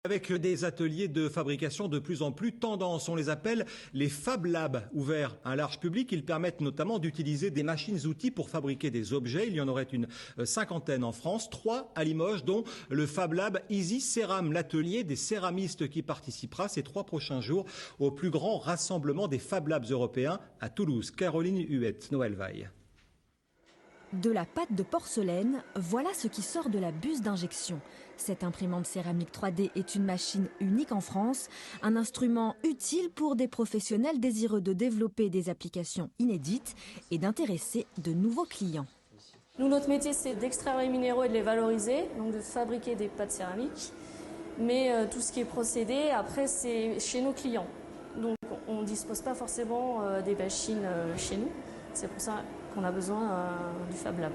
Avec des ateliers de fabrication de plus en plus tendance. On les appelle les Fab Labs, ouverts à un large public. Ils permettent notamment d'utiliser des machines-outils pour fabriquer des objets. Il y en aurait une cinquantaine en France, 3 à Limoges, dont le Fab Lab Easy Céram, l'atelier des céramistes qui participera ces 3 prochains jours au plus grand rassemblement des Fab Labs européens à Toulouse. Caroline Huette, Noël Vaille. De la pâte de porcelaine, voilà ce qui sort de la buse d'injection. Cette imprimante céramique 3D est une machine unique en France, un instrument utile pour des professionnels désireux de développer des applications inédites et d'intéresser de nouveaux clients. Nous, notre métier, c'est d'extraire les minéraux et de les valoriser, donc de fabriquer des pâtes céramiques. Mais tout ce qui est procédé, après, c'est chez nos clients. Donc on ne dispose pas forcément des machines chez nous. C'est pour ça qu'on a besoin du Fab Lab.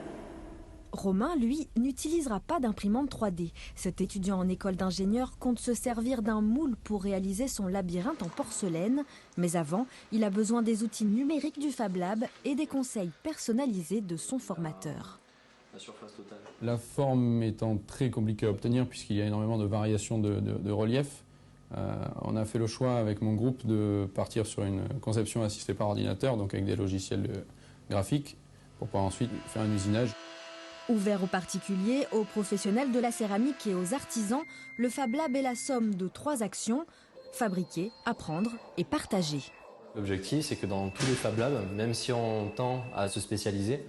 Romain, lui, n'utilisera pas d'imprimante 3D. Cet étudiant en école d'ingénieur compte se servir d'un moule pour réaliser son labyrinthe en porcelaine. Mais avant, il a besoin des outils numériques du Fab Lab et des conseils personnalisés de son formateur. La surface totale. La forme étant très compliquée à obtenir puisqu'il y a énormément de variations de relief, on a fait le choix avec mon groupe de partir sur une conception assistée par ordinateur, donc avec des logiciels graphiques, pour pouvoir ensuite faire un usinage. Ouvert aux particuliers, aux professionnels de la céramique et aux artisans, le Fab Lab est la somme de 3 actions: fabriquer, apprendre et partager. L'objectif, c'est que dans tous les Fab Labs, même si on tend à se spécialiser,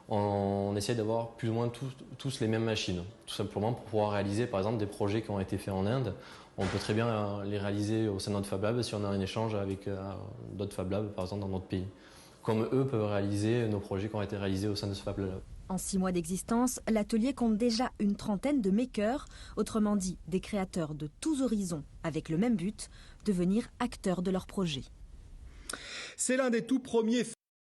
on essaie d'avoir plus ou moins tous les mêmes machines. Tout simplement pour pouvoir réaliser par exemple des projets qui ont été faits en Inde. On peut très bien les réaliser au sein de notre Fab Lab si on a un échange avec d'autres Fab Labs, par exemple dans notre pays. Comme eux peuvent réaliser nos projets qui ont été réalisés au sein de ce Fab Lab. En 6 mois d'existence, l'atelier compte déjà une trentaine de makers, autrement dit des créateurs de tous horizons, avec le même but, devenir acteurs de leurs projets. C'est l'un des tout premiers